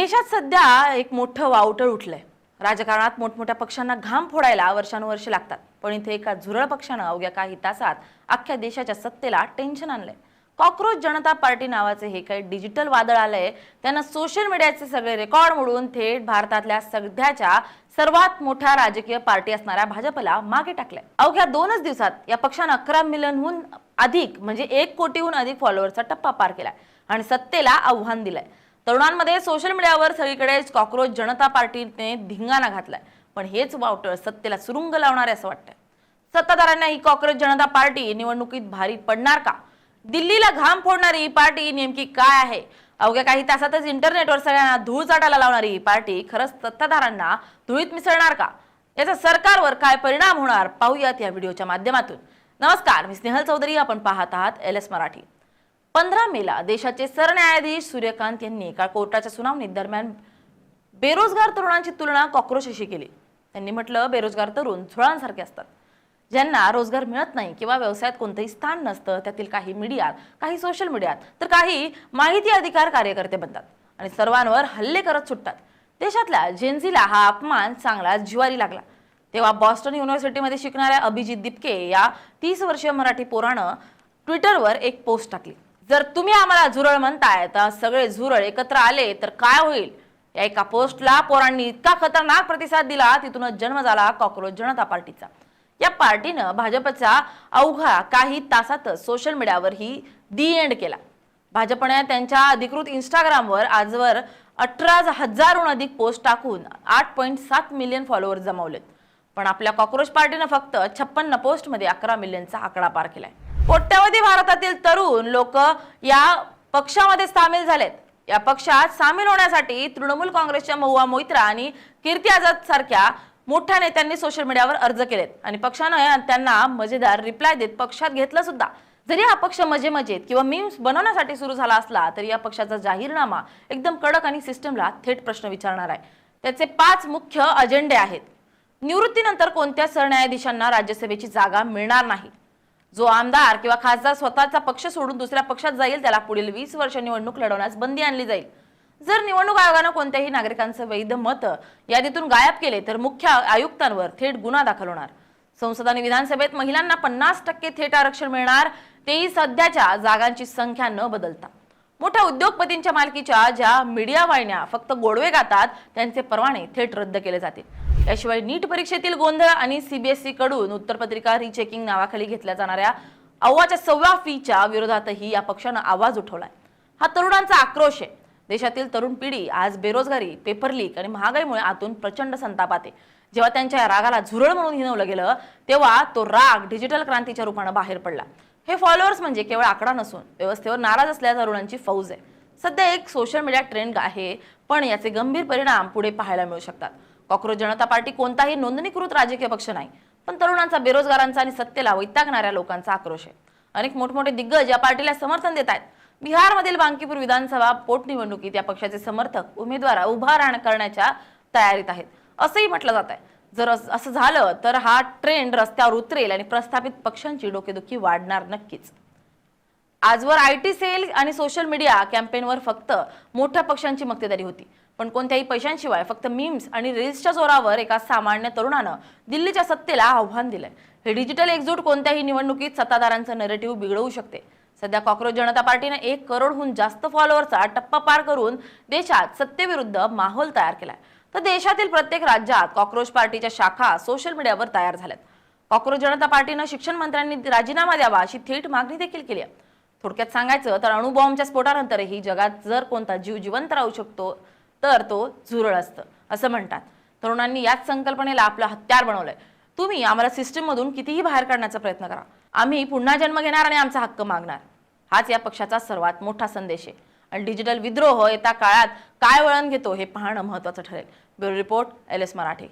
देशात सध्या एक मोठं वावटळ उठलंय। राजकारणात मोठमोठ्या पक्षांना घाम फोडायला वर्षानुवर्षे लागतात, पण इथे एका झुरळ पक्षानं अवघ्या काही तासात अख्ख्या देशाच्या सत्तेला टेन्शन आणलंय। कॉकरोच जनता पार्टी नावाचे हे काही डिजिटल वादळ आलंय, त्यांना सोशल मीडियाचे सगळे रेकॉर्ड मोडून थेट भारतातल्या सध्याच्या सर्वात मोठ्या राजकीय पार्टी असणाऱ्या भाजपला मागे टाकलंय। अवघ्या 2च दिवसात या पक्षानं 11 मिलियनहून अधिक म्हणजे 1 कोटीहून अधिक फॉलोअर्सचा टप्पा पार केलाय आणि सत्तेला आव्हान दिलंय। तरुणांमध्ये सोशल मीडियावर सगळीकडे कॉकरोच जनता पार्टीने धिंगाणा घातलाय, पण हेच वावटळ सत्तेला सुरुंग लावणार असं वाटतंय। सत्ताधाऱ्यांना ही कॉकरोच जनता पार्टी निवडणुकीत भारी पडणार का? दिल्लीला घाम फोडणारी ही पार्टी नेमकी काय आहे? अवघ्या काही तासातच इंटरनेटवर सगळ्यांना धूळ चाटायला लावणारी ही पार्टी खरंच सत्ताधाऱ्यांना धुळीत मिसळणार का? याचा सरकारवर काय परिणाम होणार पाहूयात या व्हिडिओच्या माध्यमातून। नमस्कार, मी स्नेहल चौधरी, आपण पाहत आहात LS मराठी। 15 मेला देशाचे सरन्यायाधीश सूर्यकांत यांनी एका कोर्टाच्या सुनावणी दरम्यान बेरोजगार तरुणांची तुलना कॉकरोचशी केली। त्यांनी म्हटलं, बेरोजगार तरुण झुळांसारखे असतात, ज्यांना रोजगार मिळत नाही किंवा व्यवसायात कोणतेही स्थान नसतं। त्यातील काही मीडियात, काही सोशल मीडियात, तर काही माहिती अधिकार कार्यकर्ते बनतात आणि सर्वांवर हल्ले करत सुटतात। देशातल्या जेनझीला हा अपमान चांगला जिवारी लागला। तेव्हा बॉस्टन युनिव्हर्सिटीमध्ये शिकणाऱ्या अभिजित दिपके या 30 वर्षीय मराठी पोरानं ट्विटरवर एक पोस्ट टाकली। जर तुम्ही आम्हाला झुरळ म्हणताय तर सगळे झुरळ एकत्र आले तर काय होईल? या एका पोस्टला पोरांनी इतका खतरनाक प्रतिसाद दिला, तिथूनच जन्म झाला कॉकरोच जनता पार्टीचा। या पार्टीनं भाजपचा अवघा काही तासातच सोशल मीडियावर ही दी एंड केला। भाजपने त्यांच्या अधिकृत इंस्टाग्रामवर आजवर 18,000हून अधिक पोस्ट टाकून 8.7 मिलियन फॉलोअर्स जमवलेत, पण आपल्या कॉकरोच पार्टीनं फक्त 56 पोस्टमध्ये 11 मिलियनचा आकडा पार केलाय। कोट्यावधी भारतातील तरुण लोक या पक्षामध्ये सामील झालेत। या पक्षात सामील होण्यासाठी तृणमूल काँग्रेसच्या महुआ मोइत्रा आणि कीर्ती आझाद सारख्या मोठ्या नेत्यांनी सोशल मीडियावर अर्ज केलेत आणि पक्षानं त्यांना मजेदार रिप्लाय देत पक्षात घेतलं सुद्धा। जरी हा पक्ष मजेत किंवा मीम्स बनवण्यासाठी सुरू झाला असला तरी या पक्षाचा जाहीरनामा एकदम कडक आणि सिस्टमला थेट प्रश्न विचारणार आहे। त्याचे 5 मुख्य अजेंडे आहेत। निवृत्तीनंतर कोणत्या सरन्यायाधीशांना राज्यसभेची जागा मिळणार नाही। जो आमदार किंवा खासदार स्वतःचा पक्ष सोडून दुसऱ्या पक्षात जाईल त्याला पुढील 20 वर्ष निवडणूक लढवण्यास बंदी आणली जाईल। जर निवडणूक आयोगाने कोणत्याही नागरिकांचं वैध मत यादीतून गायब केले तर मुख्य आयुक्तांवर थेट गुन्हा दाखल होणार। संसद आणि विधानसभेत महिलांना 50% थेट आरक्षण मिळणार, तेही सध्याच्या जागांची संख्या न बदलता। मोठ्या उद्योगपतींच्या मालकीच्या ज्या मीडिया वाहिन्या फक्त गोडवे गातात त्यांचे परवाने थेट रद्द केले जातील। याशिवाय नीट परीक्षेतील गोंधळ आणि CBSE कडून उत्तरपत्रिका रिचेकिंग नावाखाली घेतल्या जाणाऱ्या 1.25 फीच्या विरोधातही या पक्षानं आवाज उठवलाय। हा तरुणांचा आक्रोश आहे। देशातील तरुण पिढी आज बेरोजगारी, पेपर लीक आणि महागाईमुळे आतून प्रचंड संतापात आहे। जेव्हा त्यांच्या या रागाला झुरळ म्हणून हिणवलं गेलं तेव्हा तो राग डिजिटल क्रांतीच्या रूपाने बाहेर पडला। हे फॉलोअर्स म्हणजे केवळ आकडा नसून व्यवस्थेवर नाराज असलेल्या तरुणांची फौज आहे। सध्या एक सोशल मीडिया ट्रेंड आहे, पण याचे गंभीर परिणाम पुढे पाहायला मिळू शकतात। कॉकरोच जनता पार्टी कोणताही नोंदणीकृत राजकीय पक्ष नाही, पण तरुणांचा, बेरोजगारांचा आणि सत्तेला वैतागणाऱ्या लोकांचा आक्रोश आहे। अनेक मोठमोठे दिग्गज या पार्टीला समर्थन देत आहेत। बिहारमधील बांकीपूर विधानसभा पोटनिवडणुकीत या पक्षाचे समर्थक उमेदवार उभा करण्याच्या तयारीत आहेत असंही म्हटलं जात आहे। जर असं झालं तर हा ट्रेंड रस्त्यावर उतरेल आणि प्रस्थापित पक्षांची डोकेदुखी वाढणार नक्कीच। आजवर IT सेल आणि सोशल मीडिया कॅम्पेनवर फक्त मोठ्या पक्षांची मक्तेदारी होती, पण कोणत्याही पैशांशिवाय फक्त मीम्स आणि रील्सच्या जोरावर एका सामान्य तरुणानं दिल्लीच्या सत्तेला आव्हान दिलंय। हे डिजिटल एकजूट कोणत्याही निवडणुकीत सत्ताधाऱ्यांचं नरेटिव्ह बिघडवू शकते। सध्या कॉकरोच जनता पार्टीने 1 करोडहून जास्त फॉलोअर्सचा टप्पा पार करून देशात सत्तेविरुद्ध माहोल तयार केलाय। तर देशातील प्रत्येक राज्यात कॉकरोच पार्टीच्या शाखा सोशल मीडियावर तयार झाल्यात। कॉकरोच जनता पार्टीनं शिक्षण मंत्र्यांनी राजीनामा द्यावा अशी थेट मागणी देखील केली आहे। थोडक्यात सांगायचं तर अणुबॉम्बच्या स्फोटानंतरही जगात जर कोणता जीव जिवंत राहू शकतो तर तो झुरळ असतं असं म्हणतात। तरुणांनी याच संकल्पनेला आपलं हत्यार बनवलंय। तुम्ही आम्हाला सिस्टम मधून कितीही बाहेर काढण्याचा प्रयत्न करा, आम्ही पुन्हा जन्म घेणार आणि आमचा हक्क मागणार। हाच या पक्षाचा सर्वात मोठा संदेश आहे आणि डिजिटल विद्रोह येत्या काळात काय वळण घेतो हे पाहणं महत्त्वाचं ठरेल। Bureau report LS Marathi.